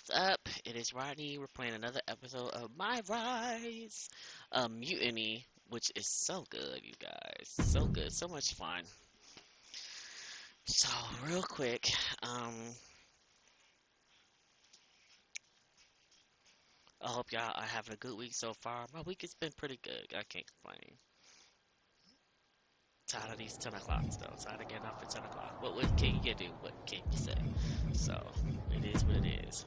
What's up? It is Rodney. We're playing another episode of MyRise, Mutiny, which is so good, you guys. So good, so much fun. So, real quick, I hope y'all are having a good week so far. My week has been pretty good. I can't complain. Tired of these 10 o'clocks, though. Tired of getting up at 10 o'clock. What can you do? What can you say? So, it is what it is.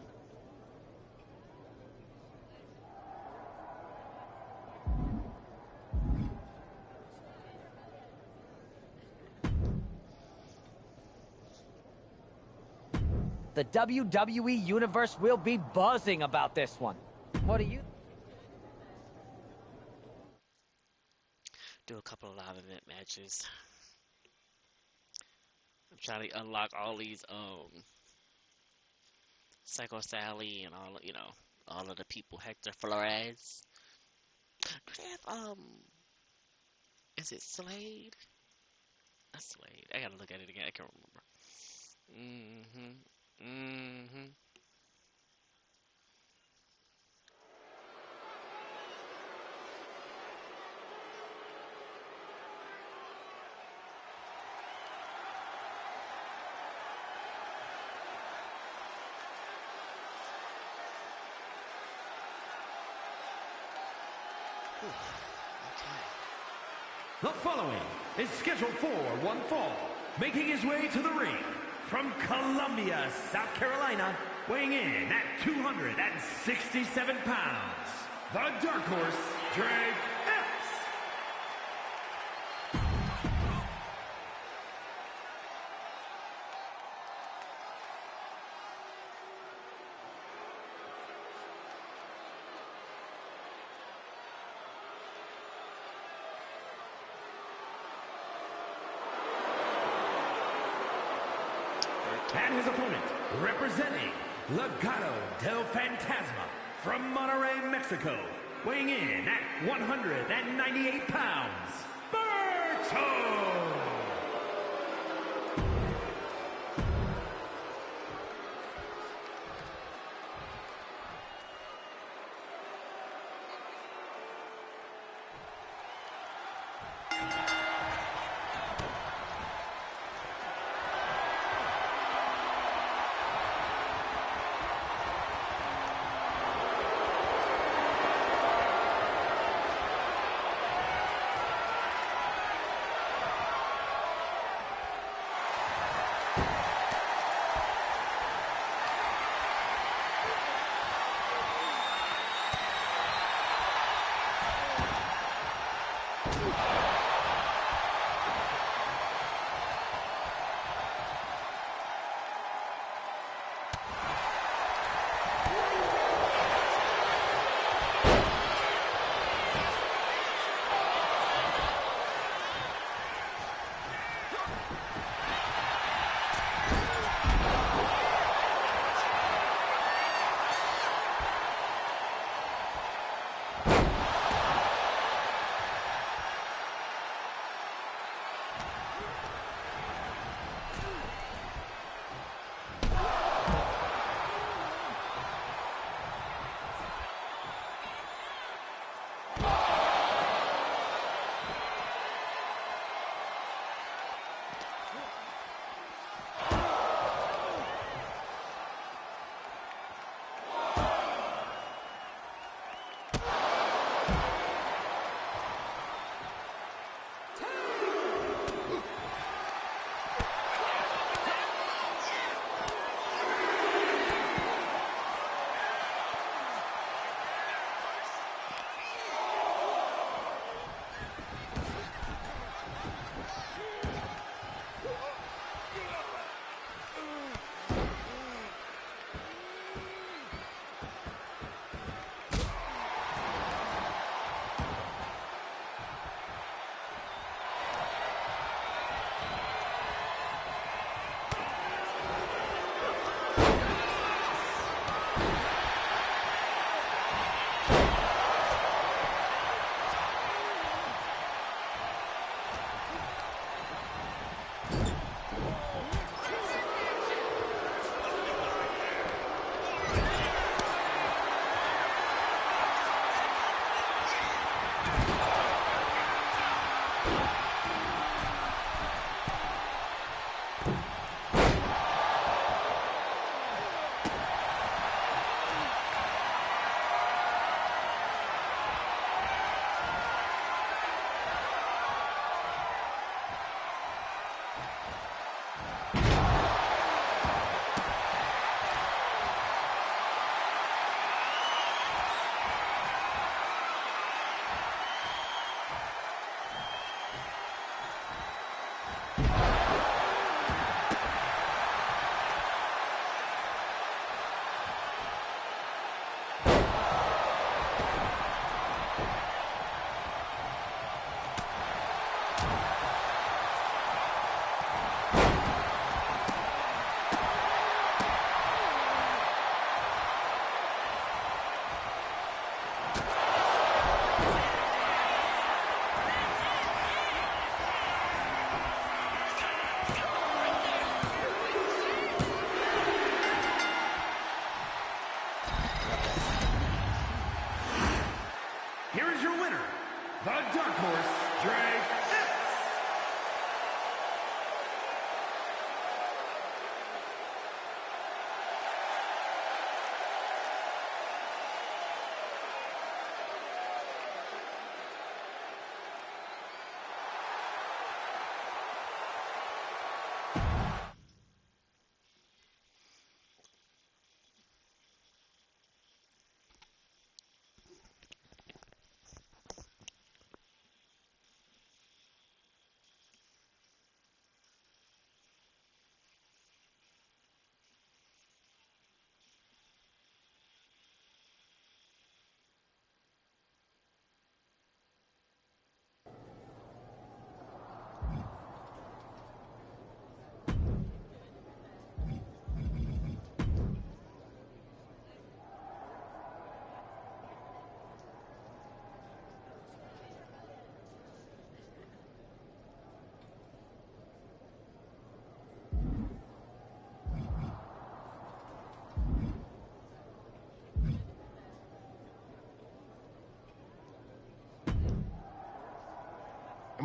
The WWE Universe will be buzzing about this one. What do you... Do a couple of live event matches. I'm trying to unlock all these, Psycho Sally and all of the people, Hector Flores. Do they have, is it Slade? That's Slade. I gotta look at it again. I can't remember. Okay. The following is scheduled for one fall, making his way to the ring from Columbia, South Carolina, weighing in at 267 pounds, the Dark Horse, Drake Epps. And his opponent, representing Legado del Fantasma from Monterrey, Mexico, weighing in at 198 pounds, Berto!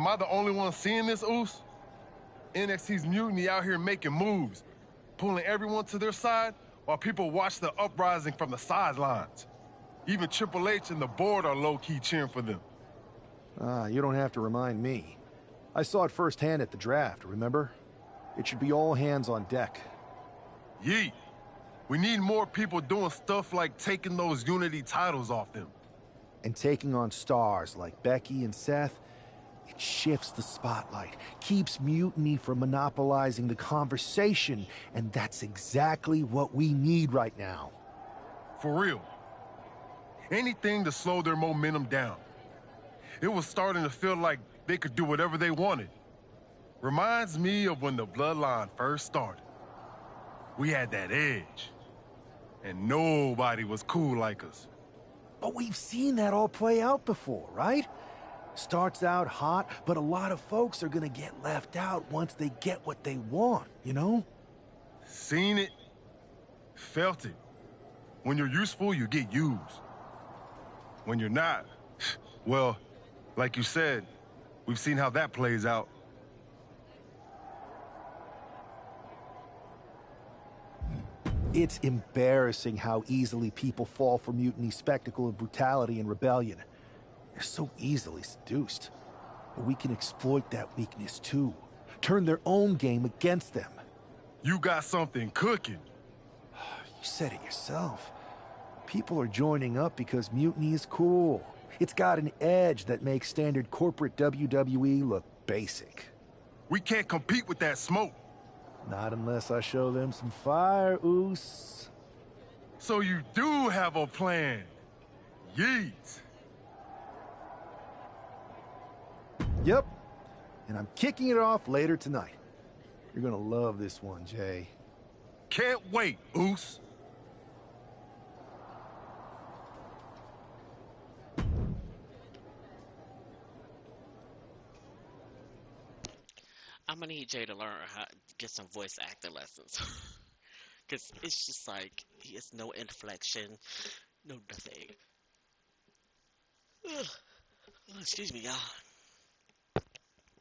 Am I the only one seeing this, Oos? NXT's Mutiny out here making moves, pulling everyone to their side while people watch the uprising from the sidelines. Even Triple H and the board are low-key cheering for them. You don't have to remind me. I saw it firsthand at the draft, remember? It should be all hands on deck. Yeet. We need more people doing stuff like taking those Unity titles off them. And taking on stars like Becky and Seth, it shifts the spotlight, keeps Mutiny from monopolizing the conversation, and that's exactly what we need right now. For real. Anything to slow their momentum down. It was starting to feel like they could do whatever they wanted. Reminds me of when the Bloodline first started. We had that edge. And nobody was cool like us. But we've seen that all play out before, right? Starts out hot, but a lot of folks are gonna get left out once they get what they want, you know? Seen it. Felt it. When you're useful, you get used. When you're not, well, like you said, we've seen how that plays out. It's embarrassing how easily people fall for Mutiny's spectacle of brutality and rebellion. They're so easily seduced. But we can exploit that weakness too. Turn their own game against them. You got something cooking. You said it yourself. People are joining up because Mutiny is cool. It's got an edge that makes standard corporate WWE look basic. We can't compete with that smoke. Not unless I show them some fire, Oos. So you do have a plan. Yeet. Yep. And I'm kicking it off later tonight. You're gonna love this one, Jay. Can't wait, Oos. I'm gonna need Jay to learn how to get some voice acting lessons. Cause it's just like he has no inflection, no nothing. Ugh. Oh, excuse me, y'all.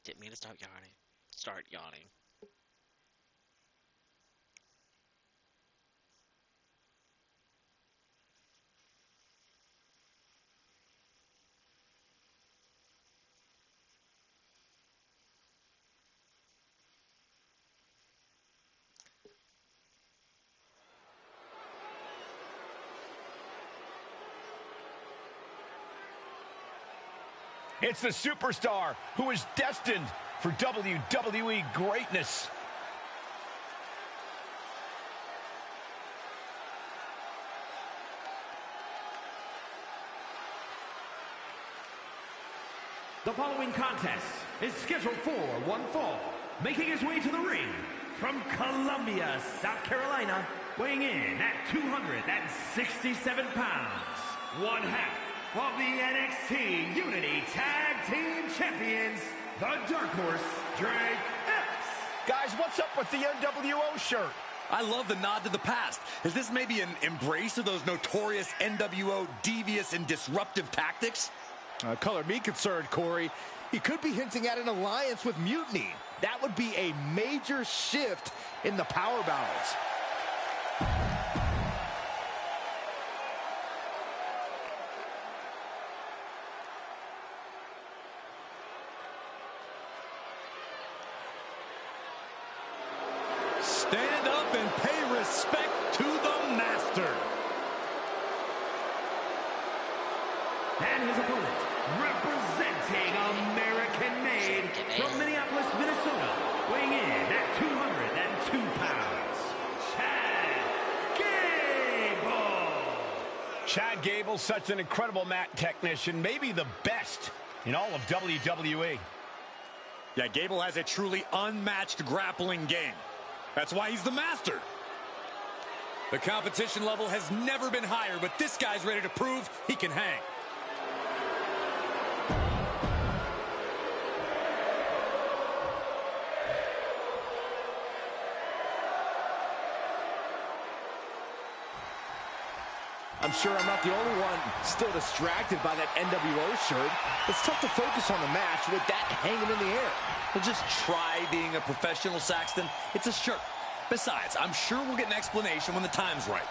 Didn't mean to start yawning. Start yawning. It's the superstar who is destined for WWE greatness. The following contest is scheduled for one fall. Making his way to the ring from Columbia, South Carolina, weighing in at 267 pounds, one half of the NXT Unity Tag Team Champions, the Dark Horse, Drake Epps. Guys, what's up with the NWO shirt? I love the nod to the past. Is this maybe an embrace of those notorious NWO devious and disruptive tactics? Color me concerned, Corey. He could be hinting at an alliance with Mutiny. That would be a major shift in the power balance. Stand up and pay respect to the master. And his opponent, representing American-made from Minneapolis, Minnesota, weighing in at 202 pounds, Chad Gable. Chad Gable's such an incredible mat technician, maybe the best in all of WWE. Yeah, Gable has a truly unmatched grappling game. That's why he's the master. The competition level has never been higher, but this guy's ready to prove he can hang. I'm sure I'm not the only one still distracted by that NWO shirt. It's tough to focus on the match with that hanging in the air. Well, just try being a professional, Saxton. It's a shirt. Besides, I'm sure we'll get an explanation when the time's right.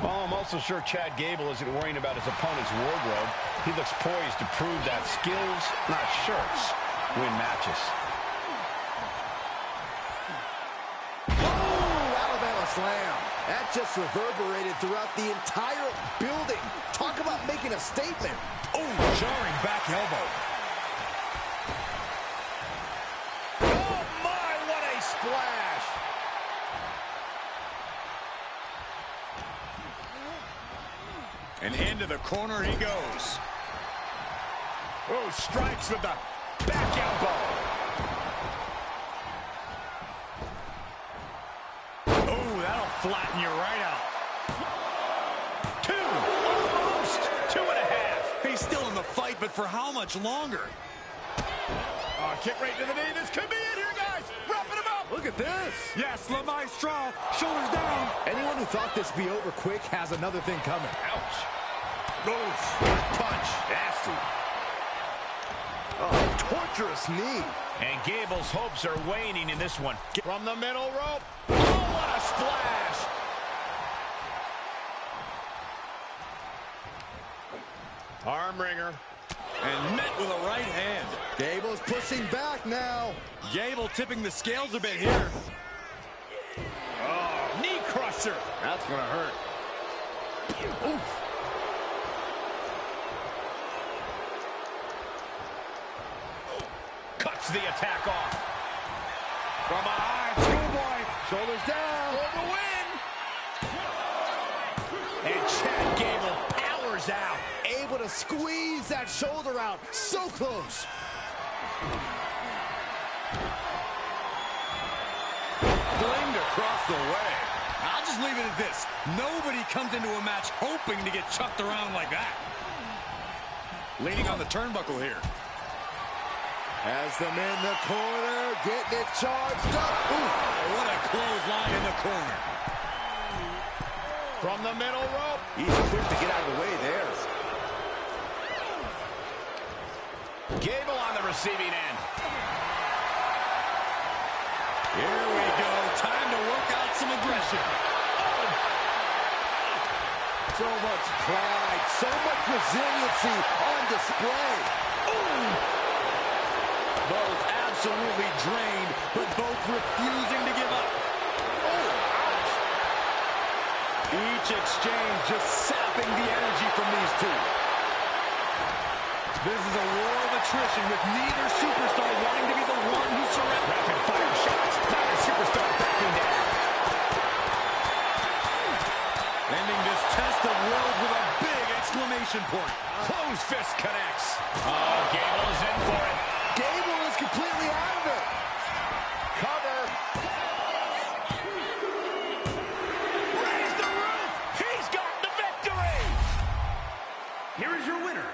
Well, I'm also sure Chad Gable isn't worrying about his opponent's wardrobe. He looks poised to prove that skills, not shirts, win matches. Alabama slam. That just reverberated throughout the entire building. Talk about making a statement. Oh, jarring back elbow. Oh, my, what a splash. And into the corner he goes. Oh, strikes with the back elbow. Oh, that'll flatten you right out. 2, almost 2.5. He's still in the fight, but for how much longer? Kick right to the knee. This could be it here, guys. Wrapping him up. Look at this. Yes, La Maestra, shoulders down. Anyone who thought this would be over quick has another thing coming. Ouch. Oof. Punch. Nasty. Oh, torturous knee. And Gable's hopes are waning in this one. From the middle rope. Oh, what a splash. Arm wringer. And met with a right hand. Gable's pushing back now. Gable tipping the scales a bit here. Oh, knee crusher. That's going to hurt. Oof. Cuts the attack off. From behind, schoolboy. Shoulders down. For the win. And Chad Gable powers out. Able to squeeze that shoulder out. So close. Flamed across the way. I'll just leave it at this. Nobody comes into a match hoping to get chucked around like that. Leaning on the turnbuckle here. Has them in the corner, getting it charged up. Ooh. What a clothesline in the corner. From the middle rope. He's quick to get out of the way there. Gable on the receiving end. Here we go. Time to work out some aggression. So much pride, so much resiliency on display. Ooh. Both absolutely drained, but both refusing to give up. Oh, ouch. Each exchange just sapping the energy from these two. This is a war of attrition with neither superstar wanting to be the one who surrenders. Rapid fire shots. Neither superstar backing down. Ending this test of wills with a big exclamation point. Closed fist connects. Oh, Gable is in for it. Gable is completely out of it. Cover. Raise the roof. He's got the victory. Here is your winner,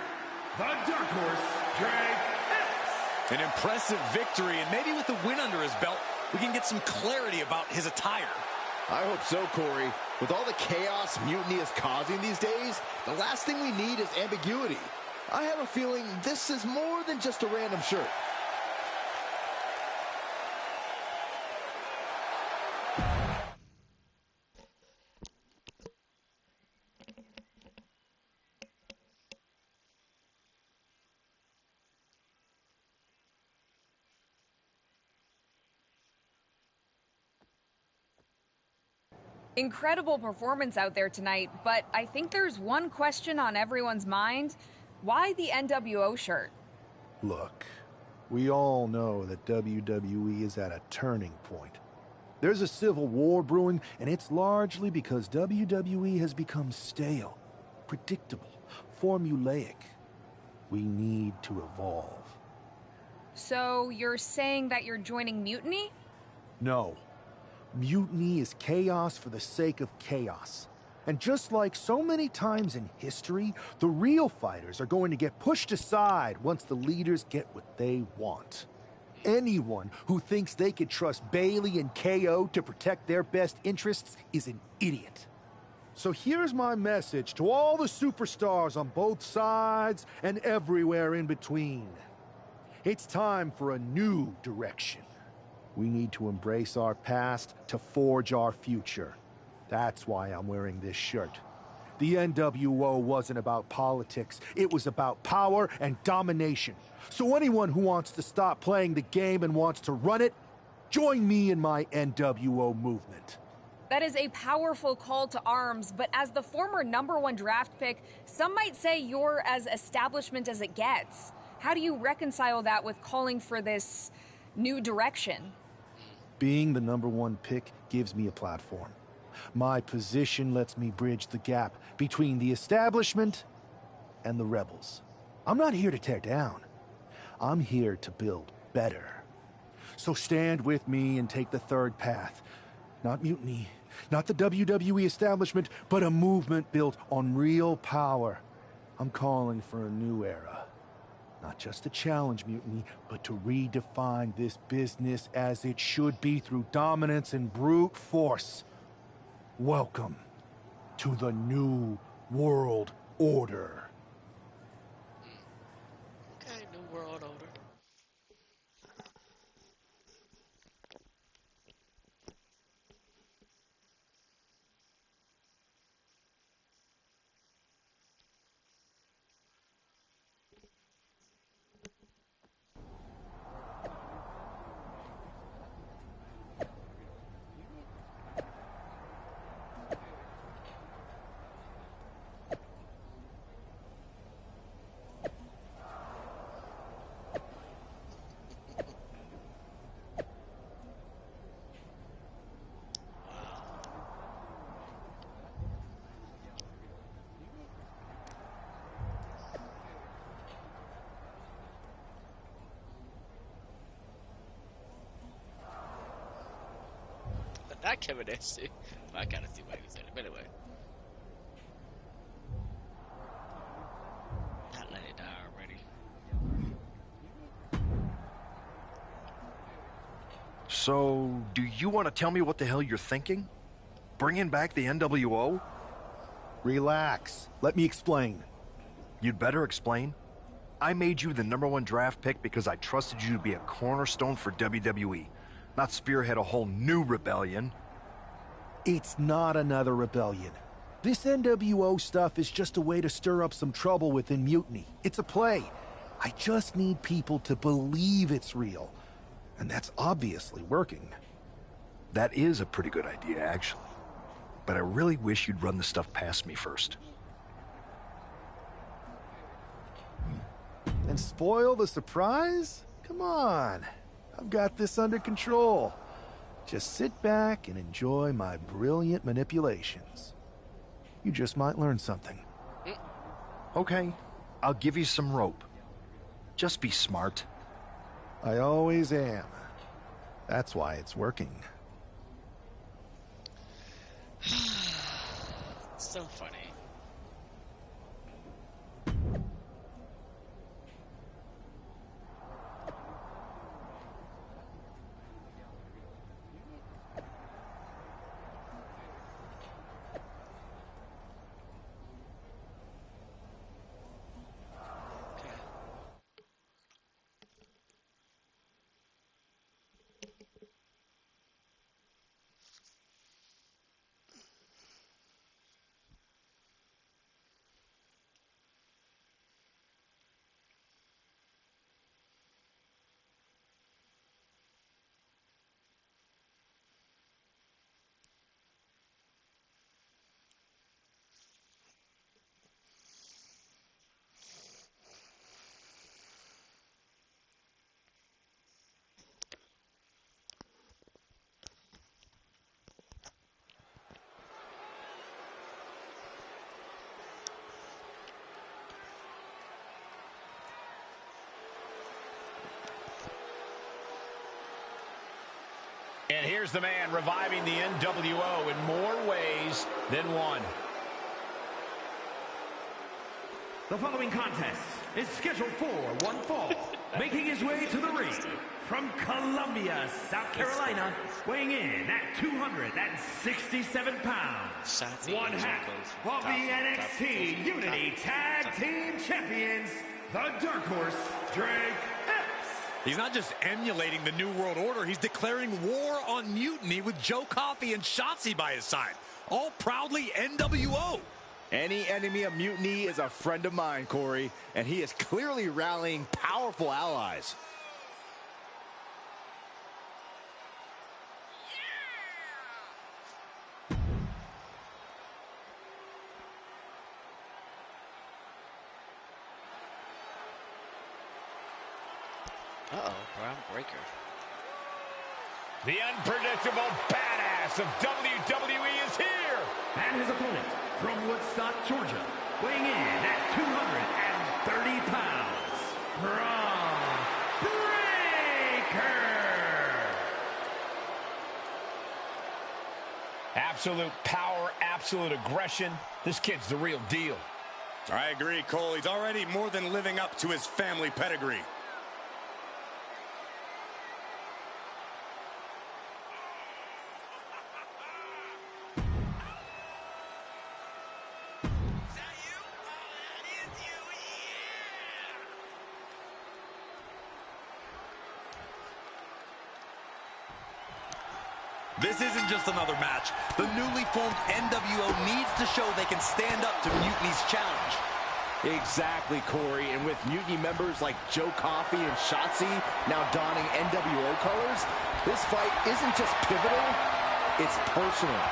the Dark Horse, Drag X. An impressive victory, and maybe with the win under his belt, we can get some clarity about his attire. I hope so, Corey. With all the chaos Mutiny is causing these days, the last thing we need is ambiguity. I have a feeling this is more than just a random shirt. Incredible performance out there tonight, but I think there's one question on everyone's mind. Why the NWO shirt? Look, we all know that WWE is at a turning point. There's a civil war brewing, and it's largely because WWE has become stale, predictable, formulaic. We need to evolve. So you're saying that you're joining Mutiny? No. Mutiny is chaos for the sake of chaos. And just like so many times in history, the real fighters are going to get pushed aside once the leaders get what they want. Anyone who thinks they could trust Bailey and KO to protect their best interests is an idiot. So here's my message to all the superstars on both sides and everywhere in between. It's time for a new direction. We need to embrace our past to forge our future. That's why I'm wearing this shirt. The NWO wasn't about politics. It was about power and domination. So anyone who wants to stop playing the game and wants to run it, join me in my NWO movement. That is a powerful call to arms, but as the former #1 draft pick, some might say you're as establishment as it gets. How do you reconcile that with calling for this new direction? Being the #1 pick gives me a platform. My position lets me bridge the gap between the establishment and the rebels. I'm not here to tear down. I'm here to build better. So stand with me and take the third path. Not mutiny, not the WWE establishment, but a movement built on real power. I'm calling for a new era. Not just to challenge mutiny, but to redefine this business as it should be through dominance and brute force. Welcome to the New World Order. Okay, New World Order. Not Kevin Nash. I gotta see why he said it. But anyway. Not let it die already. So, do you want to tell me what the hell you're thinking? Bringing back the NWO? Relax. Let me explain. You'd better explain. I made you the #1 draft pick because I trusted you to be a cornerstone for WWE, not spearhead a whole new rebellion. It's not another rebellion. This NWO stuff is just a way to stir up some trouble within Mutiny. It's a play. I just need people to believe it's real. And that's obviously working. That is a pretty good idea, actually. But I really wish you'd run the stuff past me first. And spoil the surprise? Come on. I've got this under control. Just sit back and enjoy my brilliant manipulations. You just might learn something. Okay, I'll give you some rope. Just be smart. I always am. That's why it's working. So funny. And here's the man reviving the NWO in more ways than one. The following contest is scheduled for one fall. Making his way to the ring from Columbia, South Carolina, weighing in at 267 pounds, one half of the NXT Unity Tag Team Champions, the Dark Horse, Drake Epps. He's not just emulating the New World Order, he's declaring war on Mutiny with Joe Coffey and Shotzi by his side, all proudly NWO. Any enemy of Mutiny is a friend of mine, Corey, and he is clearly rallying powerful allies. Uh-oh, Brown Breaker. The unpredictable badass of WWE is here. And his opponent from Woodstock, Georgia, weighing in at 230 pounds, Braun Breaker. Absolute power, absolute aggression. This kid's the real deal. I agree, Cole. He's already more than living up to his family pedigree. This isn't just another match. The newly formed NWO needs to show they can stand up to Mutiny's challenge. Exactly, Corey. And with Mutiny members like Joe Coffey and Shotzi now donning NWO colors, this fight isn't just pivotal, it's personal.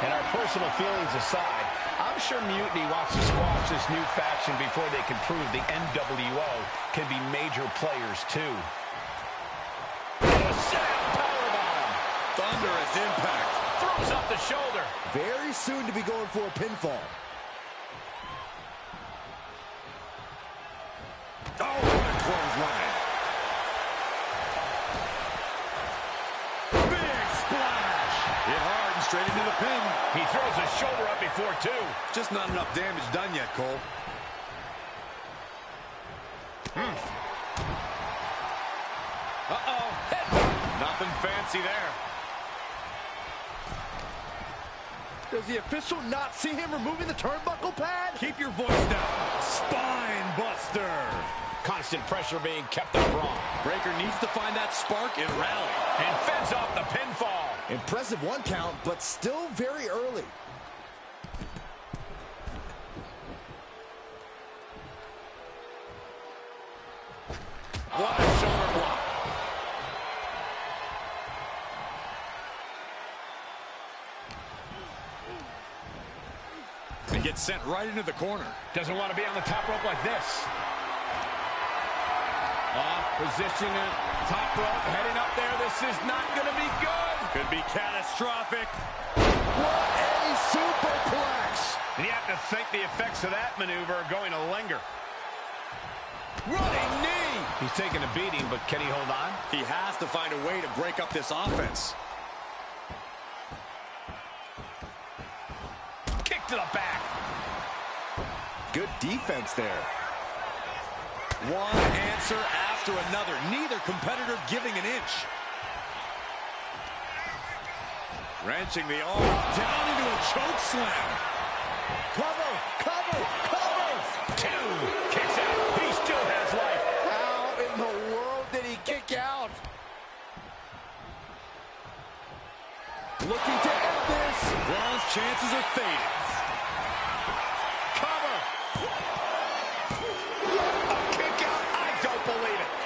And our personal feelings aside, I'm sure Mutiny wants to squash this new faction before they can prove the NWO can be major players too. Thunderous impact. Throws up the shoulder. Very soon to be going for a pinfall. Oh, what a clothesline. Big splash. Hit hard and straight into the pin. He throws his shoulder up before, too. Just not enough damage done yet, Cole. Uh-oh. Nothing fancy there. Does the official not see him removing the turnbuckle pad? Keep your voice down. Spine buster. Constant pressure being kept on Braun. Breaker needs to find that spark and rally. And fends off the pinfall. Impressive one count, but still very early. What a shoulder block. And gets sent right into the corner. Doesn't want to be on the top rope like this. Position at top rope, heading up there. This is not going to be good. Could be catastrophic. What a superplex! And you have to think the effects of that maneuver are going to linger. Running knee. He's taking a beating, but can he hold on? He has to find a way to break up this offense. Kick to the back. Good defense there. One answer after another. Neither competitor giving an inch. Wrenching the arm down into a choke slam. Cover, cover, cover! Two. Kicks out. He still has life. How in the world did he kick out? Looking to end this. Braun's chances are fading. Cover!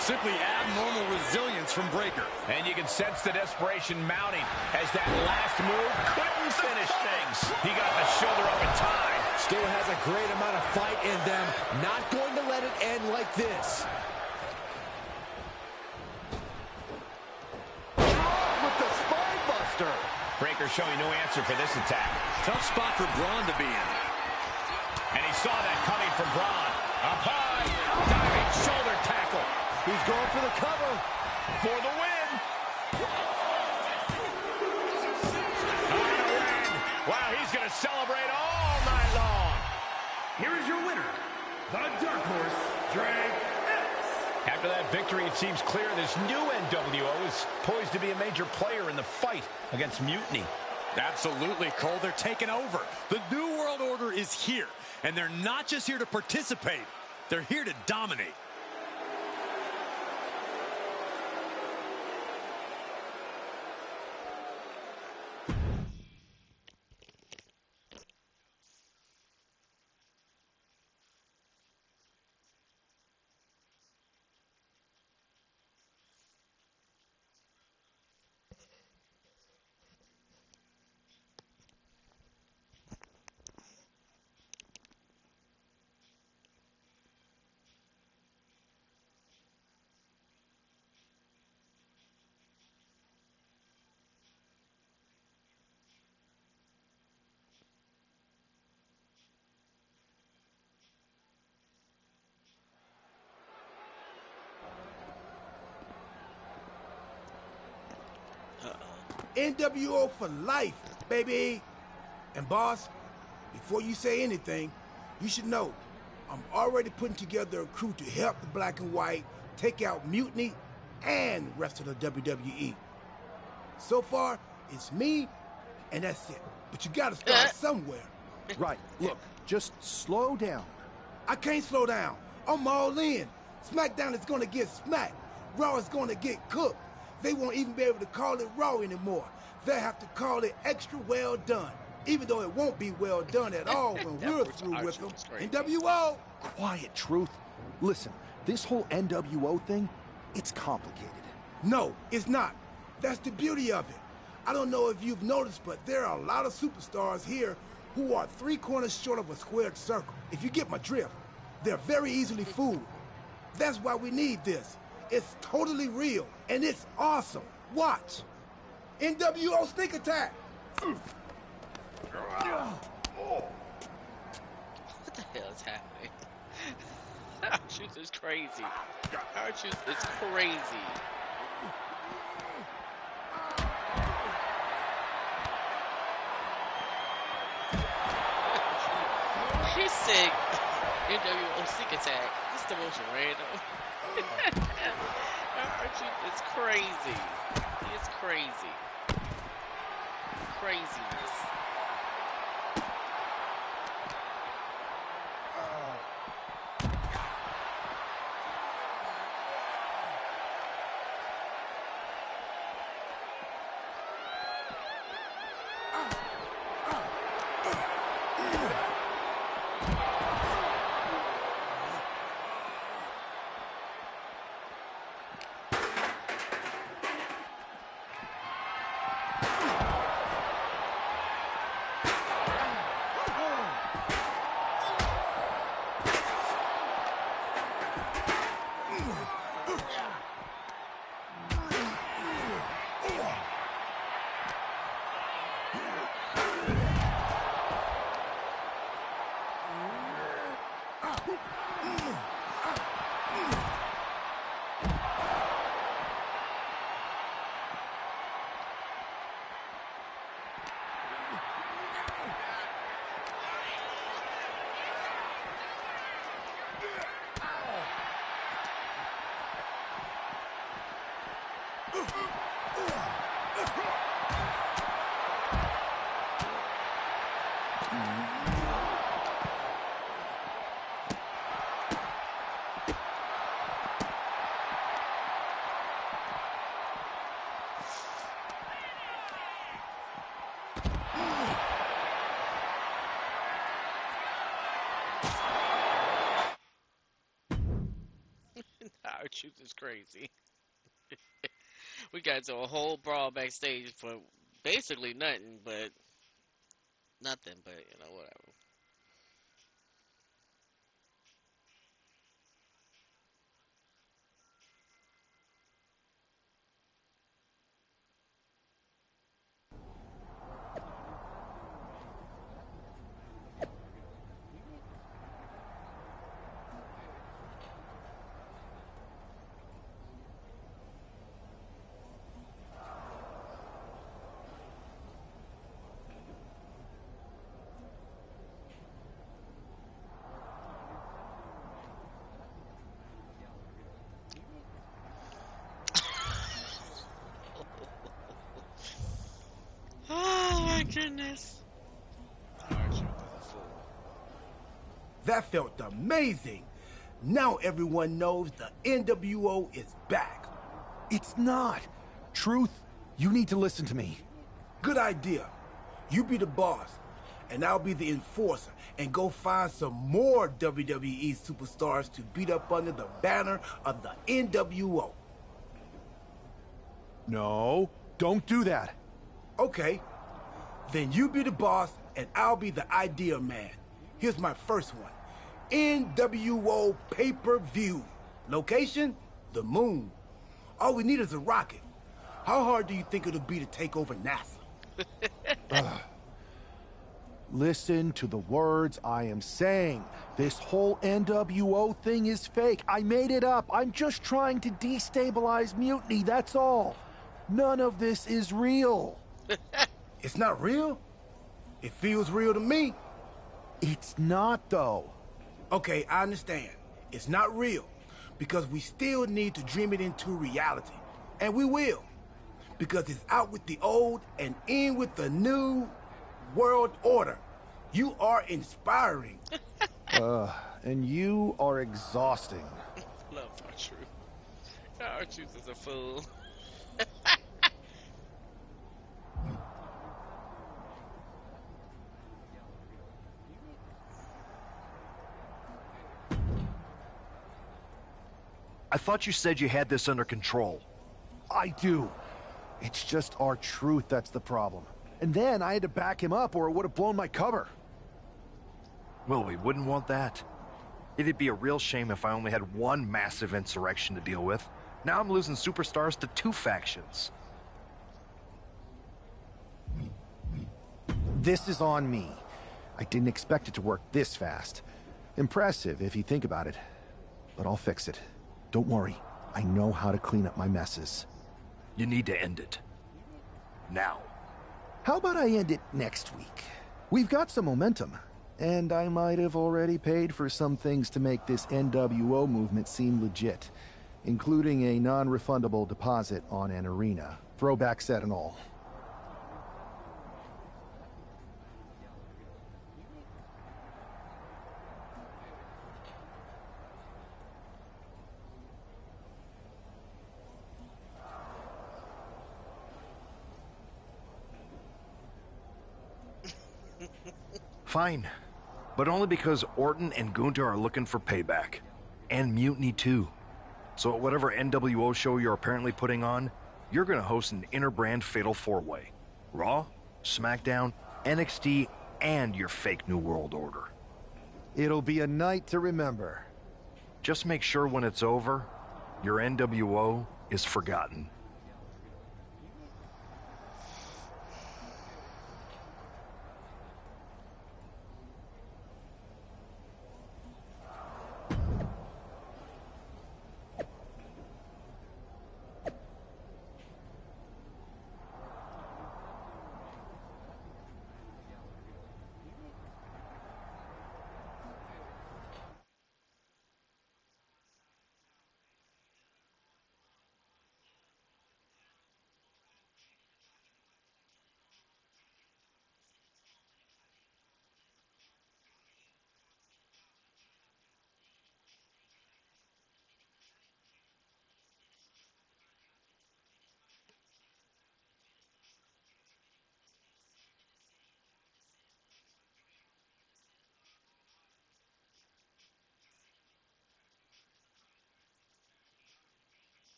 Simply abnormal resilience from Breaker. And you can sense the desperation mounting as that last move couldn't finish things. He got the shoulder up in time. Still has a great amount of fight in them. Not going to let it end like this. With the spine buster. Breaker showing no answer for this attack. Tough spot for Braun to be in. And he saw that coming from Braun. Up high. Diving shoulder tackle. He's going for the cover. For the win. Wow, he's going to celebrate all night long. Here is your winner, the Dark Horse, Drake Epps. After that victory, it seems clear this new NWO is poised to be a major player in the fight against Mutiny. Absolutely, Cole. They're taking over. The New World Order is here, and they're not just here to participate. They're here to dominate. NWO for life, baby. And boss, before you say anything, you should know I'm already putting together a crew to help the Black and White take out Mutiny and the rest of the WWE. So far, it's me, and that's it. But you gotta start somewhere. Right. Look, just slow down. I can't slow down. I'm all in. SmackDown is gonna get smacked. Raw is gonna get cooked. They won't even be able to call it Raw anymore. They'll have to call it extra well done. Even though it won't be well done at all when we're through with them. NWO! Quiet, Truth. Listen, this whole NWO thing, it's complicated. No, it's not. That's the beauty of it. I don't know if you've noticed, but there are a lot of superstars here who are 3 corners short of a squared circle. If you get my drift, they're very easily fooled. That's why we need this. It's totally real, and it's awesome. Watch. NWO sneak attack. What the hell is happening? Our truth is crazy. Our truth is crazy. She said NWO sneak attack. This is the most random. Our truth is crazy. It's crazy. Craziness. Our truth is crazy. We got into a whole brawl backstage for basically nothing, but whatever. goodness. R-Truth is a fool. That felt amazing. Now everyone knows the NWO is back. It's not. Truth, you need to listen to me. Good idea. You be the boss, and I'll be the enforcer, and go find some more WWE superstars to beat up under the banner of the NWO. No, don't do that. Okay. Then you be the boss, and I'll be the idea man. Here's my first one. NWO pay-per-view. Location? The moon. All we need is a rocket. How hard do you think it'll be to take over NASA? Listen to the words I am saying. This whole NWO thing is fake. I made it up. I'm just trying to destabilize Mutiny, that's all. None of this is real. It's not real? It feels real to me. It's not, though. Okay, I understand. It's not real, because we still need to dream it into reality. And we will. Because it's out with the old and in with the new world order. You are inspiring. And you are exhausting. Love R-Truth. R-Truth is a fool. I thought you said you had this under control. I do. It's just R-Truth that's the problem. And then I had to back him up or it would have blown my cover. Well, we wouldn't want that. It'd be a real shame if I only had one massive insurrection to deal with. Now I'm losing superstars to two factions. This is on me. I didn't expect it to work this fast. Impressive if you think about it. But I'll fix it. Don't worry. I know how to clean up my messes. You need to end it. Now. How about I end it next week? We've got some momentum. And I might have already paid for some things to make this NWO movement seem legit. Including a non-refundable deposit on an arena. Throwback set and all. Fine. But only because Orton and Gunther are looking for payback. And Mutiny too. So at whatever NWO show you're apparently putting on, you're gonna host an inter-brand fatal four-way. Raw, SmackDown, NXT, and your fake New World Order. It'll be a night to remember. Just make sure when it's over, your NWO is forgotten.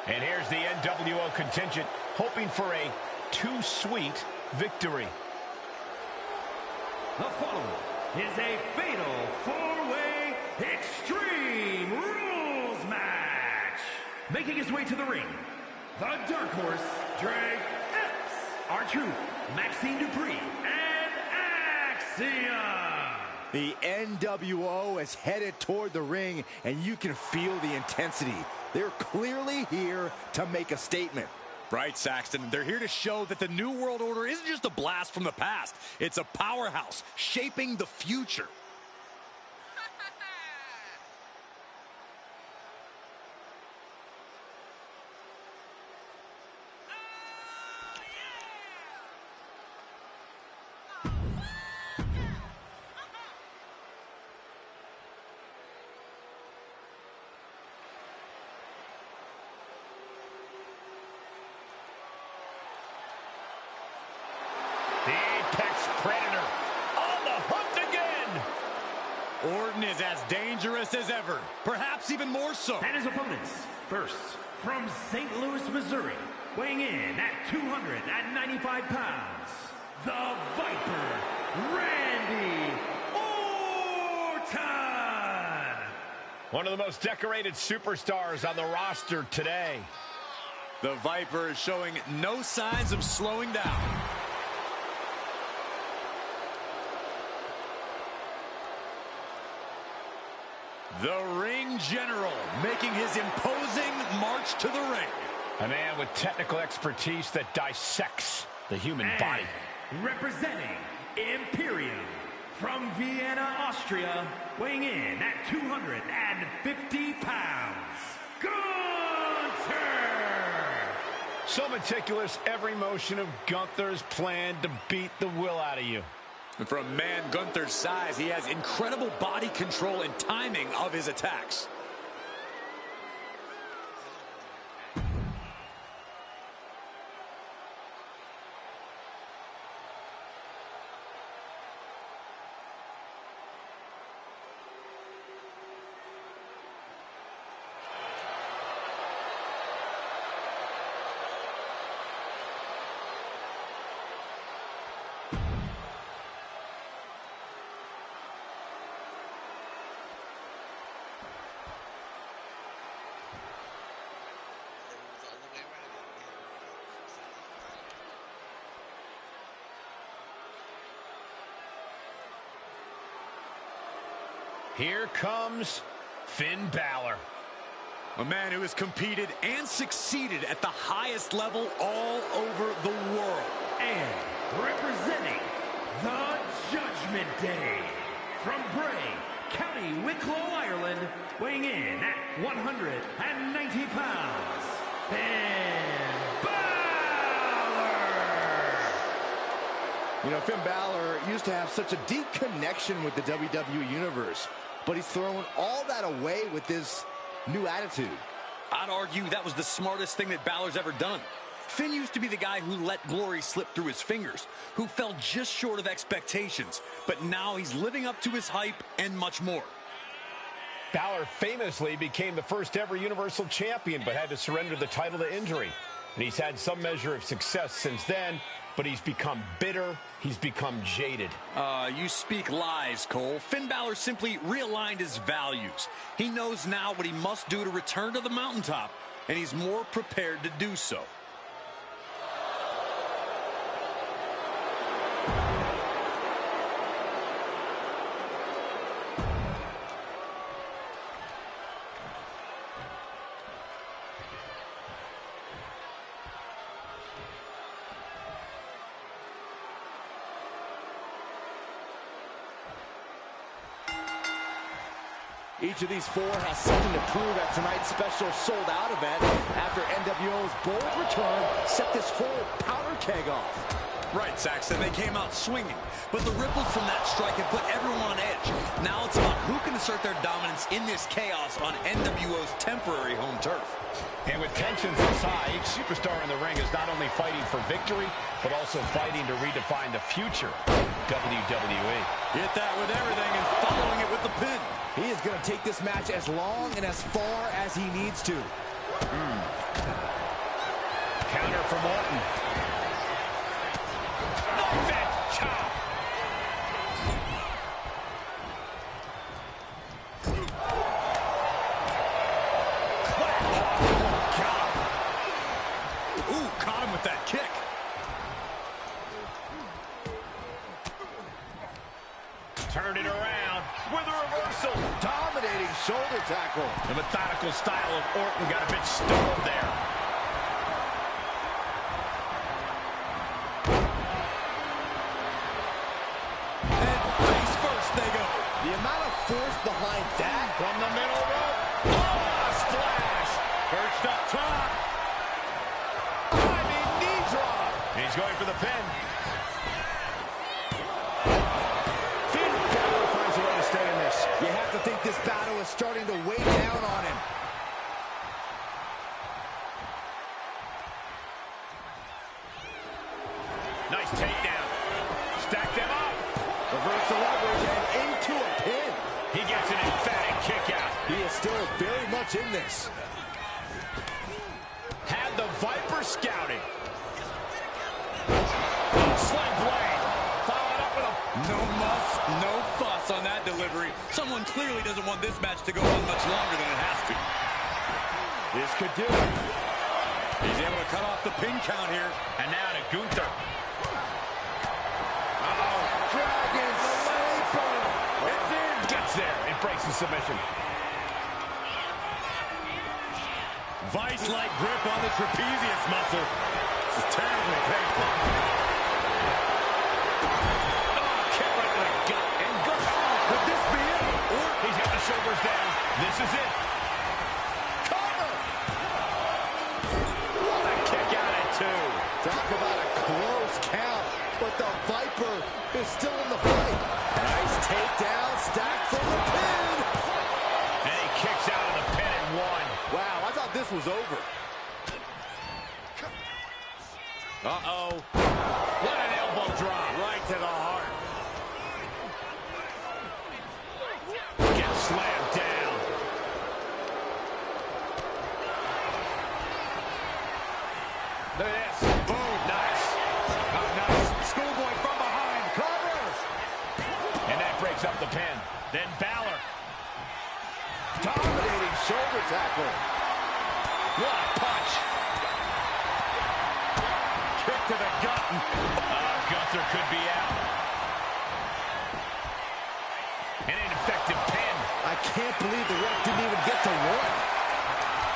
And here's the NWO contingent, hoping for a too-sweet victory. The following is a fatal four-way Extreme Rules match. Making his way to the ring, the Dark Horse, Drake Epps, R-Truth, Maxine Dupree, and Axiom. The NWO is headed toward the ring, and you can feel the intensity. They're clearly here to make a statement. Right, Saxton. They're here to show that the New World Order isn't just a blast from the past. It's a powerhouse shaping the future. The Apex Predator on the hunt again. Orton is as dangerous as ever, perhaps even more so. And his opponents, first, from St. Louis, Missouri, weighing in at 295 pounds, the Viper, Randy Orton. One of the most decorated superstars on the roster today. The Viper is showing no signs of slowing down. The Ring General making his imposing march to the ring. A man with technical expertise that dissects the human body. Representing Imperium from Vienna, Austria, weighing in at 250 pounds, Gunther! So meticulous, every motion of Gunther's planned to beat the will out of you. And for a man Gunther's size, he has incredible body control and timing of his attacks. Here comes Finn Balor. A man who has competed and succeeded at the highest level all over the world. And representing the Judgment Day from Bray, County Wicklow, Ireland, weighing in at 190 pounds, Finn Balor! You know, Finn Balor used to have such a deep connection with the WWE Universe, but he's thrown all that away with this new attitude. I'd argue that was the smartest thing that Balor's ever done. Finn used to be the guy who let glory slip through his fingers, who fell just short of expectations, but now he's living up to his hype and much more. Balor famously became the first ever Universal Champion, but had to surrender the title to injury. And he's had some measure of success since then, but he's become bitter, he's become jaded. You speak lies, Cole. Finn Balor simply realigned his values. He knows now what he must do to return to the mountaintop, and he's more prepared to do so. Each of these four has something to prove at tonight's special sold-out event after NWO's bold return set this whole powder keg off. Right, Saxton, they came out swinging, but the ripples from that strike have put everyone on edge. Now it's about who can assert their dominance in this chaos on NWO's temporary home turf. And with tensions this high, each superstar in the ring is not only fighting for victory, but also fighting to redefine the future of WWE. Hit that with everything and following it with the pin. He is going to take this match as long and as far as he needs to. Counter from Orton. Knock that chop. Ooh, caught him with that kick. Turned it around. Dominating shoulder tackle. The methodical style of Orton got a bit stalled there. And face first they go. The amount of force behind that. From the middle rope. Oh, a splash. Perched up top. Diving knee drop. He's going for the pin. Finn Balor finds a way to stay in this. You have to think this battle is starting to weigh down on him. Nice takedown. Stack them up. Reverse the leverage and into a pin. He gets an emphatic kick out. He is still very much in this. Had the Viper scouting. Sling blade. Followed up with a... No muss, no fuss on that delivery. Someone clearly doesn't want this match to go on much longer than it has to. This could do it. He's able to cut off the pin count here. And now to Gunther. Dragon Sleeper. It's in. Gets there. It breaks the submission. Vice-like grip on the trapezius muscle. This is terribly painful. Oh, kick right to the gut. And Gunther. Could this be it? Or he's got the shoulders down. This is it. Cover. What a kick out at two. Talk about a close count, but the Viper is still in the fight. Nice takedown, stacked from the pin. And he kicks out of the pin at one. Wow, I thought this was over. Uh-oh. What an elbow drop. Right to the heart. Gets slammed down. Look at this. Boom. Nice. Oh, nice. Schoolboy from behind. Covers. And that breaks up the pin. Then Balor. Dominating shoulder tackle. What a punch. Kick to the gut. Gunther could be out. An ineffective pin. I can't believe the ref didn't even get to one.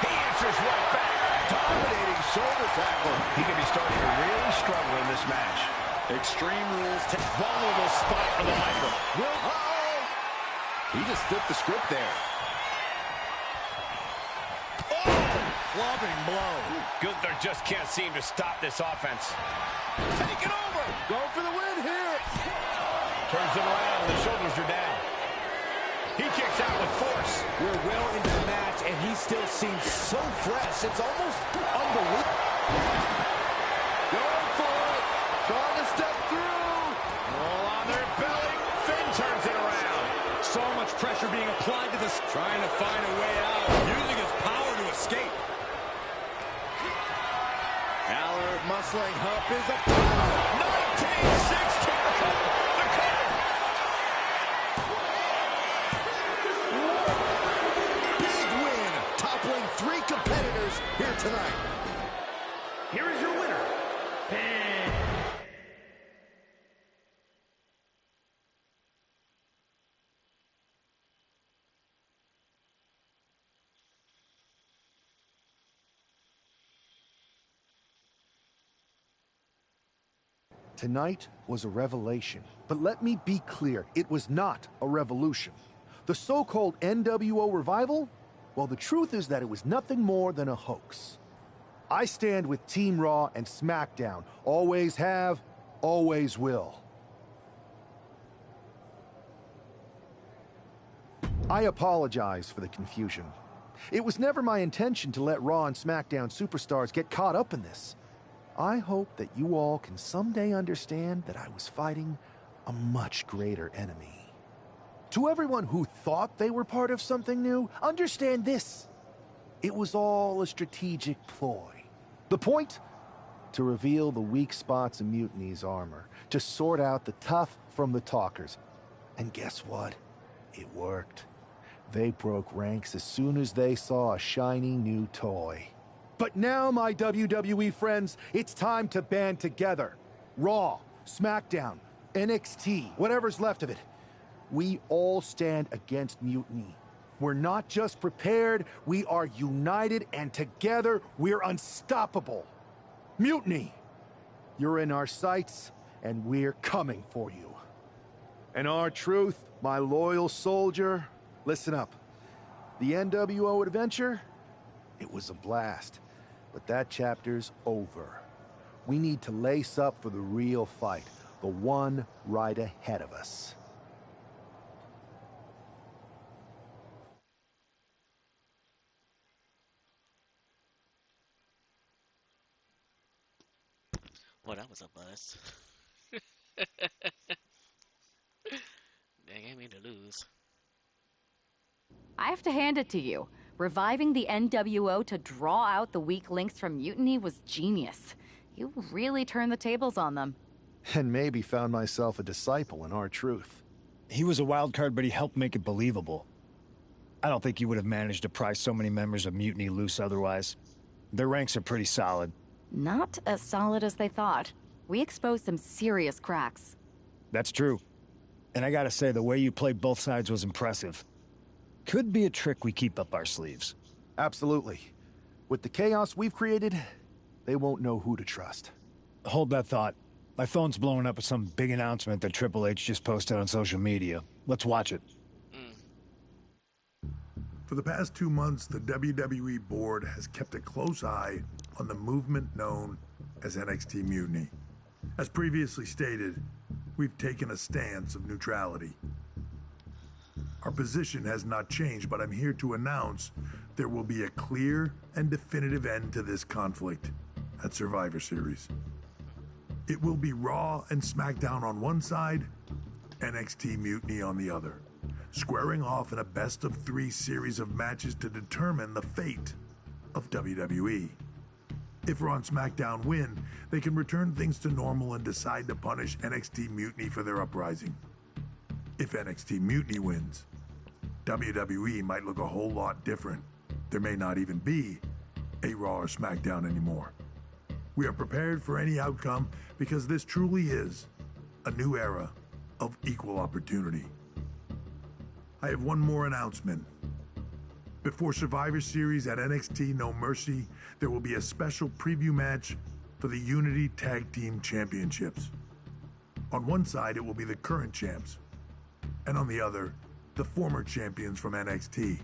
He answers right back. Dominating shoulder tackle. He could be starting to really struggle in this match. Extreme Rules. Vulnerable spot for the Viper. Uh-oh. He just flipped the script there. Clubbing blow. Gunther just can't seem to stop this offense. Take it over. Going for the win here. Turns it around, and the shoulders are down. He kicks out with force. We're well into the match, and he still seems so fresh. It's almost unbelievable. Going for it. Trying to step through. Roll on their belly. Finn turns it around. So much pressure being applied to this. Trying to find a way out. Using his power to escape. Balor muscling hump is a 1916. big win, toppling 3 competitors here tonight. Here is your winner, Finn. Tonight was a revelation. But let me be clear, it was not a revolution. The so-called NWO revival? Well, the truth is that it was nothing more than a hoax. I stand with Team Raw and SmackDown. Always have, always will. I apologize for the confusion. It was never my intention to let Raw and SmackDown superstars get caught up in this. I hope that you all can someday understand that I was fighting a much greater enemy. To everyone who thought they were part of something new, understand this. It was all a strategic ploy. The point? To reveal the weak spots in Mutiny's armor, to sort out the tough from the talkers. And guess what? It worked. They broke ranks as soon as they saw a shiny new toy. But now, my WWE friends, it's time to band together. Raw, SmackDown, NXT, whatever's left of it. We all stand against mutiny. We're not just prepared, we are united, and together we're unstoppable. Mutiny! You're in our sights, and we're coming for you. And our truth, my loyal soldier, listen up. The NWO adventure? It was a blast, but that chapter's over. We need to lace up for the real fight, the one right ahead of us. Well, that was a bust. Dang, I mean to lose. I have to hand it to you. Reviving the NWO to draw out the weak links from Mutiny was genius. You really turned the tables on them. And maybe found myself a disciple in our truth. He was a wild card, but he helped make it believable. I don't think you would have managed to pry so many members of Mutiny loose otherwise. Their ranks are pretty solid. Not as solid as they thought. We exposed some serious cracks. That's true. And I gotta say, the way you played both sides was impressive. Could be a trick we keep up our sleeves. Absolutely. With the chaos we've created, they won't know who to trust. Hold that thought. My phone's blowing up with some big announcement that Triple H just posted on social media. Let's watch it. For the past 2 months, the WWE board has kept a close eye on the movement known as NXT Mutiny. As previously stated, we've taken a stance of neutrality. Our position has not changed, but I'm here to announce there will be a clear and definitive end to this conflict at Survivor Series. It will be Raw and SmackDown on one side, NXT Mutiny on the other, squaring off in a best-of-3 series of matches to determine the fate of WWE. If Raw and SmackDown win, they can return things to normal and decide to punish NXT Mutiny for their uprising. If NXT Mutiny wins, WWE might look a whole lot different. There may not even be a Raw or SmackDown anymore. We are prepared for any outcome because this truly is a new era of equal opportunity. I have one more announcement. Before Survivor Series at NXT No Mercy, there will be a special preview match for the Unity Tag Team Championships. On one side, it will be the current champs, and on the other, the former champions from NXT,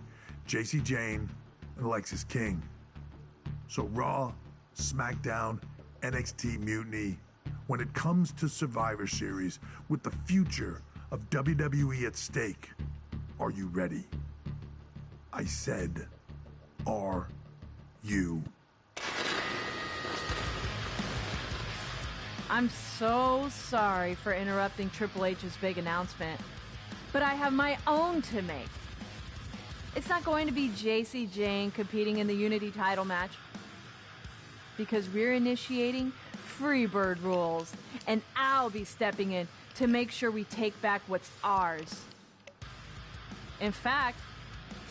Jacy Jayne and Alexis King. So Raw, SmackDown, NXT Mutiny, when it comes to Survivor Series, with the future of WWE at stake, are you ready? I said, are you? I'm so sorry for interrupting Triple H's big announcement, but I have my own to make. It's not going to be Jacy Jayne competing in the Unity title match, because we're initiating Freebird rules, and I'll be stepping in to make sure we take back what's ours. In fact,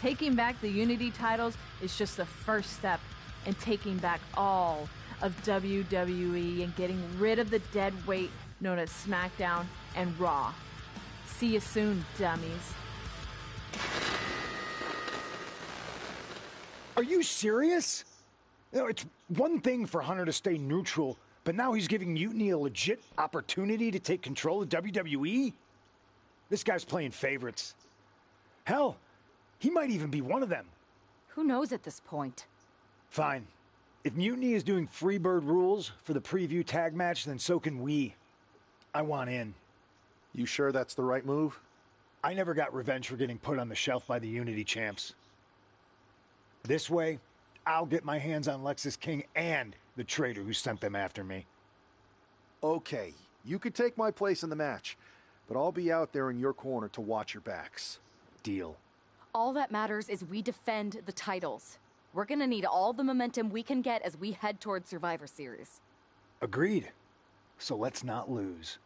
taking back the Unity titles is just the first step in taking back all of WWE and getting rid of the dead weight known as SmackDown and Raw. See you soon, dummies. Are you serious? You know, it's one thing for Hunter to stay neutral, but now he's giving Mutiny a legit opportunity to take control of WWE? This guy's playing favorites. Hell, he might even be one of them. Who knows at this point? Fine. If Mutiny is doing Freebird rules for the preview tag match, then so can we. I want in. You sure that's the right move? I never got revenge for getting put on the shelf by the Unity champs. This way, I'll get my hands on Alexis King and the traitor who sent them after me. Okay, you could take my place in the match, but I'll be out there in your corner to watch your backs. Deal. All that matters is we defend the titles. We're gonna need all the momentum we can get as we head towards Survivor Series. Agreed. So let's not lose.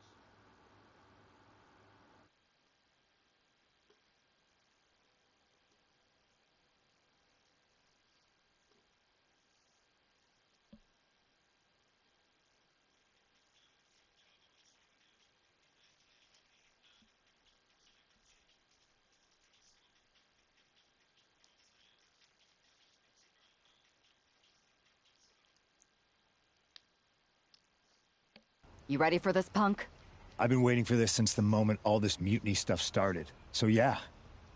You ready for this, Punk? I've been waiting for this since the moment all this mutiny stuff started. So yeah,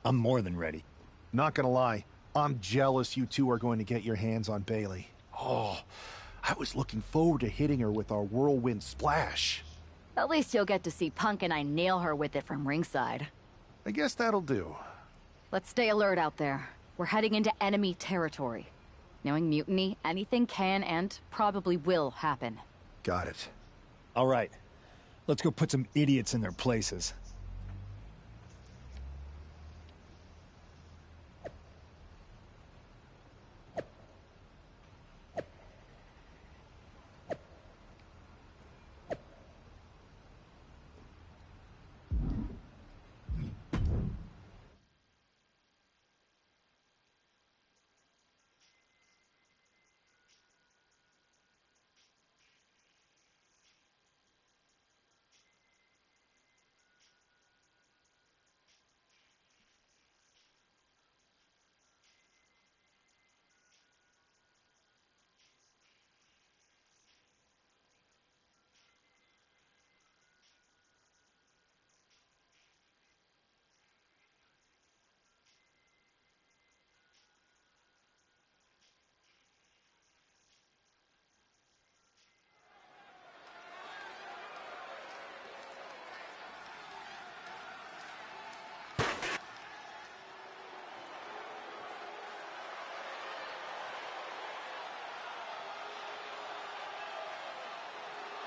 I'm more than ready. Not gonna lie, I'm jealous you two are going to get your hands on Bailey. Oh, I was looking forward to hitting her with our whirlwind splash. At least you'll get to see Punk and I nail her with it from ringside. I guess that'll do. Let's stay alert out there. We're heading into enemy territory. Knowing Mutiny, anything can and probably will happen. Got it. All right, let's go put some idiots in their places.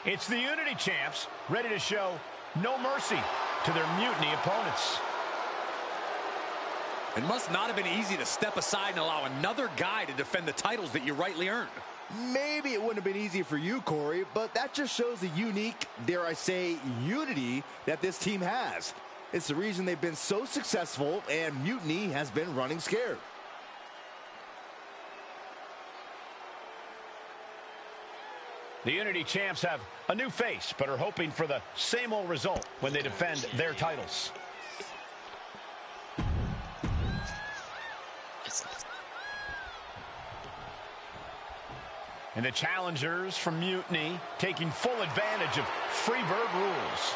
It's the Unity champs, ready to show no mercy to their Mutiny opponents. It must not have been easy to step aside and allow another guy to defend the titles that you rightly earned. Maybe it wouldn't have been easy for you, Corey, but that just shows the unique, dare I say, unity that this team has. It's the reason they've been so successful, and Mutiny has been running scared. The Unity champs have a new face, but are hoping for the same old result when they defend their titles. And the challengers from Mutiny taking full advantage of Freebird rules.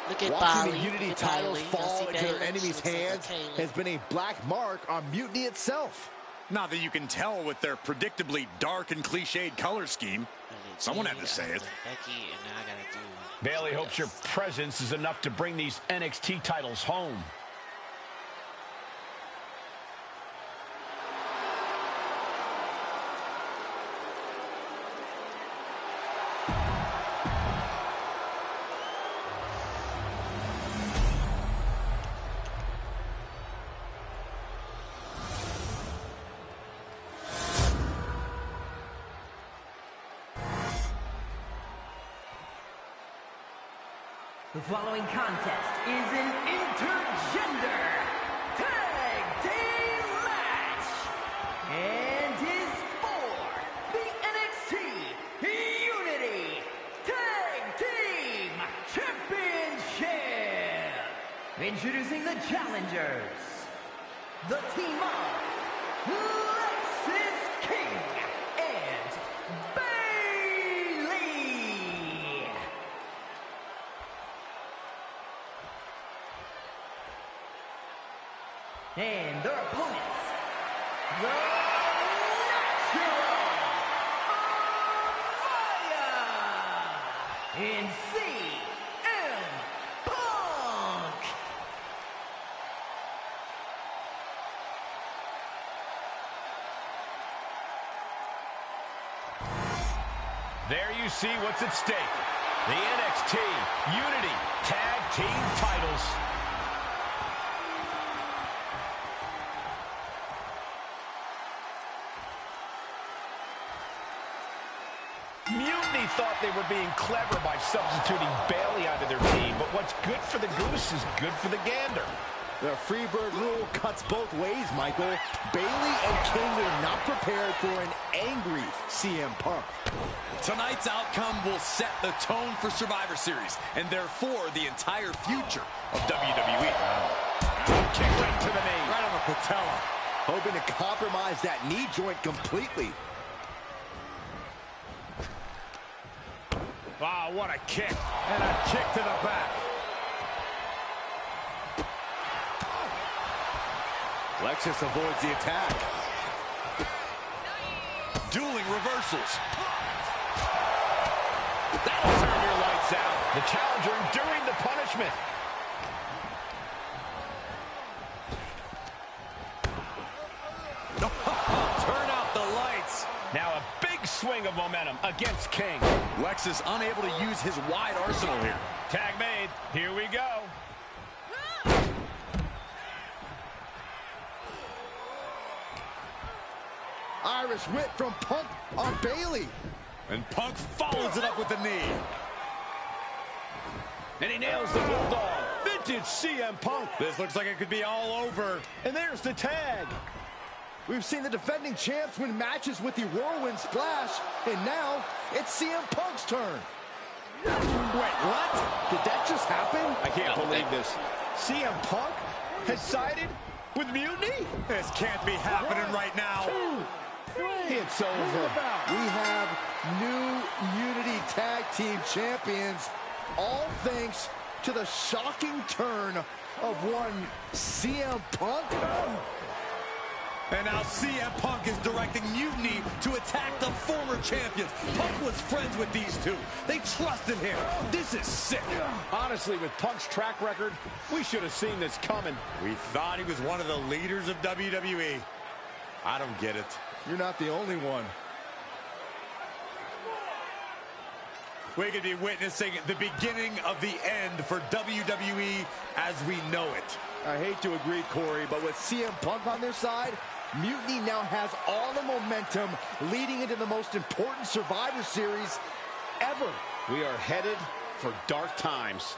Look at Watching Bali. the Unity titles fall into their enemies' hands has been a black mark on Mutiny itself. Not that you can tell with their predictably dark and cliched color scheme. Someone had to say it. Bailey hopes your presence is enough to bring these NXT titles home. The following contest is an intergender tag team match and is for the NXT Unity Tag Team Championship. Introducing the challengers, the team of Lexis King and Bailey. And their opponents, the Natural Maya and CM Punk. There you see what's at stake. The NXT Unity Tag Team titles. Mutiny thought they were being clever by substituting Bailey onto their team, but what's good for the goose is good for the gander. The Freebird rule cuts both ways, Michael. Bailey and King were not prepared for an angry CM Punk. Tonight's outcome will set the tone for Survivor Series, and therefore the entire future of WWE. Kick right to the knee. Right on the patella. Hoping to compromise that knee joint completely. Wow, what a kick. And a kick to the back. Lexus avoids the attack. Dueling reversals. That'll turn your lights out. The challenger enduring the punishment. Turn out the lights. Now a big swing of momentum against King. Lexus unable to use his wide arsenal here. Tag made. Here we go. Irish whip from Punk on Bailey. And Punk follows it up with the knee. And he nails the Bulldog. Vintage CM Punk. This looks like it could be all over. And there's the tag. We've seen the defending champs win matches with the Whirlwind Splash, and now it's CM Punk's turn. Wait, what? Did that just happen? I can't believe this. CM Punk has sided with Mutiny? This can't be happening right now. It's over. We have new Unity Tag Team Champions, all thanks to the shocking turn of one CM Punk. And now CM Punk is directing Mutiny to attack the former champions. Punk was friends with these two. They trusted him. This is sick. Honestly, with Punk's track record, we should have seen this coming. We thought he was one of the leaders of WWE. I don't get it. You're not the only one. We could be witnessing the beginning of the end for WWE as we know it. I hate to agree, Corey, but with CM Punk on their side, Mutiny now has all the momentum leading into the most important Survivor Series ever. We are headed for dark times.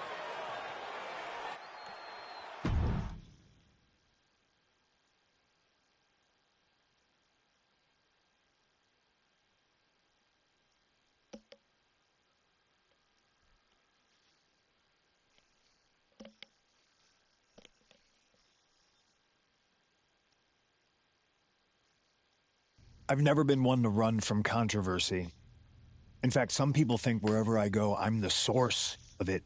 I've never been one to run from controversy. In fact, some people think wherever I go, I'm the source of it.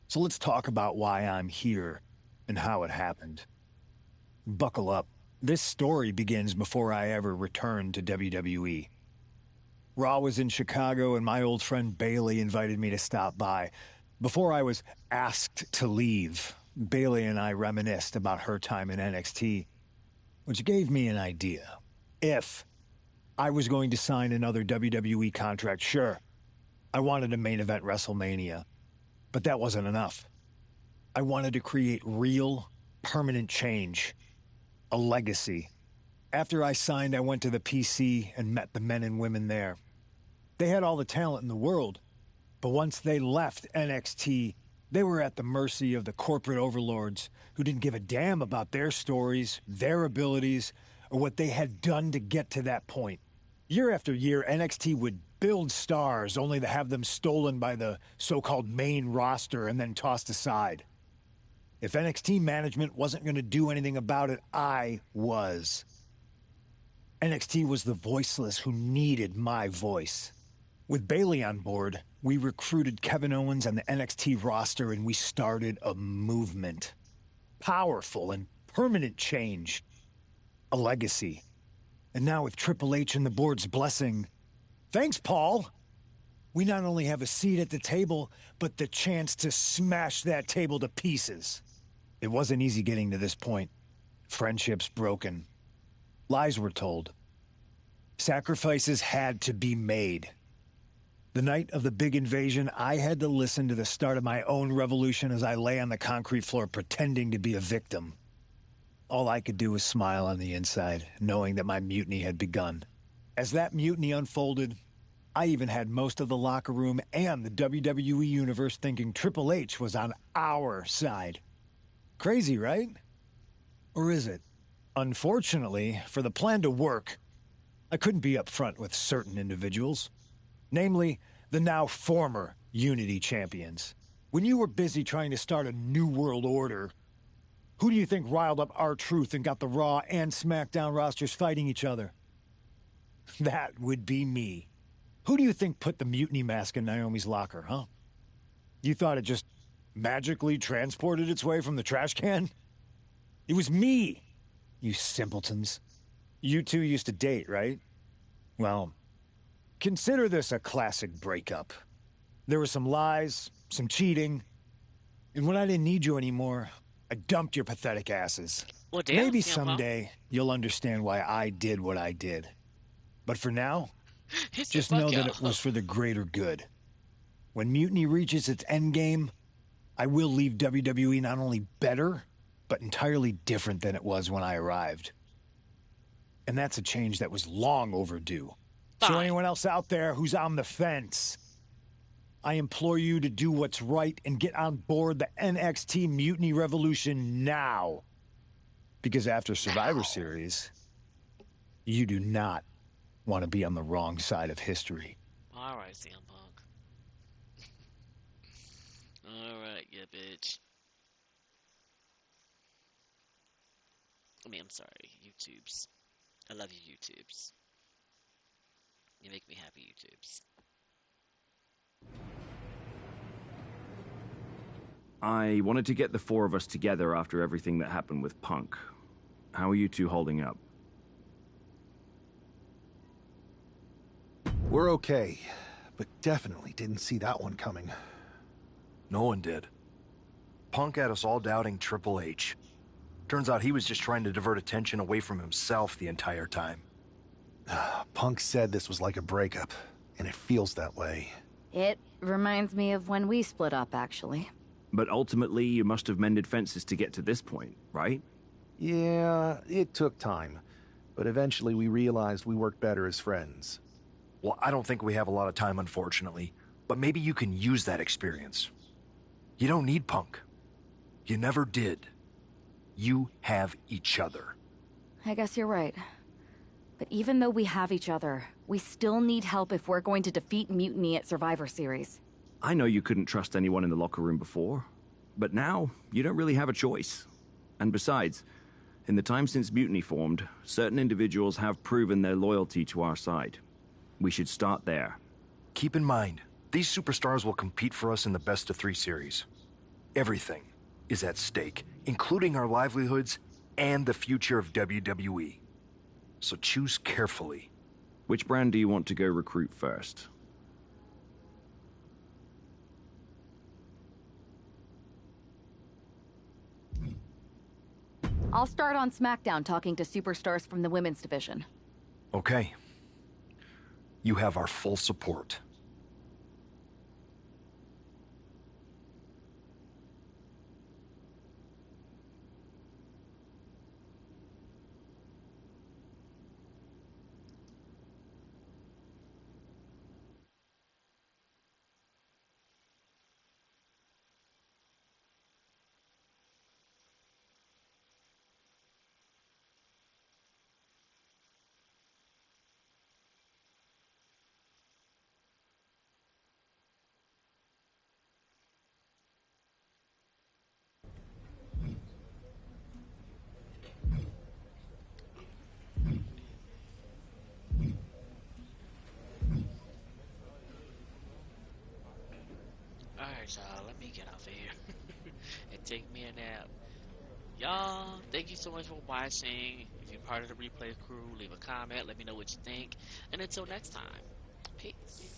So let's talk about why I'm here and how it happened. Buckle up. This story begins before I ever returned to WWE. Raw was in Chicago and my old friend Bailey invited me to stop by. Before I was asked to leave, Bailey and I reminisced about her time in NXT, which gave me an idea. If I was going to sign another WWE contract, sure, I wanted to main event WrestleMania, but that wasn't enough. I wanted to create real, permanent change, a legacy. After I signed, I went to the PC and met the men and women there. They had all the talent in the world, but once they left NXT, they were at the mercy of the corporate overlords who didn't give a damn about their stories, their abilities, or what they had done to get to that point. Year after year, NXT would build stars only to have them stolen by the so-called main roster and then tossed aside. If NXT management wasn't going to do anything about it, I was. NXT was the voiceless who needed my voice. With Bailey on board, we recruited Kevin Owens and the NXT roster and we started a movement. Powerful and permanent change. A legacy. And now with Triple H and the board's blessing, thanks, Paul! We not only have a seat at the table, but the chance to smash that table to pieces. It wasn't easy getting to this point. Friendships broken. Lies were told. Sacrifices had to be made. The night of the big invasion, I had to listen to the start of my own revolution as I lay on the concrete floor pretending to be a victim. All I could do was smile on the inside, knowing that my mutiny had begun. As that mutiny unfolded, I even had most of the locker room and the WWE Universe thinking Triple H was on our side. Crazy, right? Or is it? Unfortunately, for the plan to work, I couldn't be upfront with certain individuals. Namely, the now former Unity champions. When you were busy trying to start a new world order, who do you think riled up R-Truth and got the Raw and SmackDown rosters fighting each other? That would be me. Who do you think put the mutiny mask in Naomi's locker, huh? You thought it just magically transported its way from the trash can? It was me, you simpletons. You two used to date, right? Well, consider this a classic breakup. There were some lies, some cheating, and when I didn't need you anymore, I dumped your pathetic asses. Well, damn, Maybe CM Punk. someday you'll understand why I did what I did. But for now, He said, just "Fuck know that y'all." it was for the greater good. When Mutiny reaches its endgame, I will leave WWE not only better, but entirely different than it was when I arrived. And that's a change that was long overdue. So Fine. anyone else out there who's on the fence, I implore you to do what's right and get on board the NXT Mutiny Revolution now. Because after Survivor Series, you do not want to be on the wrong side of history. All right, CM Punk. All right, yeah, bitch. I mean, I'm sorry, YouTubes. I love you, YouTubes. You make me happy, YouTubes. I wanted to get the four of us together after everything that happened with Punk. How are you two holding up? We're okay, but definitely didn't see that one coming. No one did. Punk had us all doubting Triple H. Turns out he was just trying to divert attention away from himself the entire time. Punk said this was like a breakup, and it feels that way. It reminds me of when we split up, actually. But ultimately, you must have mended fences to get to this point, right? Yeah, it took time, but eventually we realized we worked better as friends. Well, I don't think we have a lot of time, unfortunately, but maybe you can use that experience. You don't need Punk. You never did. You have each other. I guess you're right. But even though we have each other, we still need help if we're going to defeat Mutiny at Survivor Series. I know you couldn't trust anyone in the locker room before, but now you don't really have a choice. And besides, in the time since Mutiny formed, certain individuals have proven their loyalty to our side. We should start there. Keep in mind, these superstars will compete for us in the best-of-3 series. Everything is at stake, including our livelihoods and the future of WWE. So choose carefully. Which brand do you want to go recruit first? I'll start on SmackDown talking to superstars from the women's division. Okay. You have our full support. Alright, y'all, let me get off of here and take me a nap. Y'all, thank you so much for watching. If you're part of the replay crew, leave a comment, let me know what you think. And until next time, peace.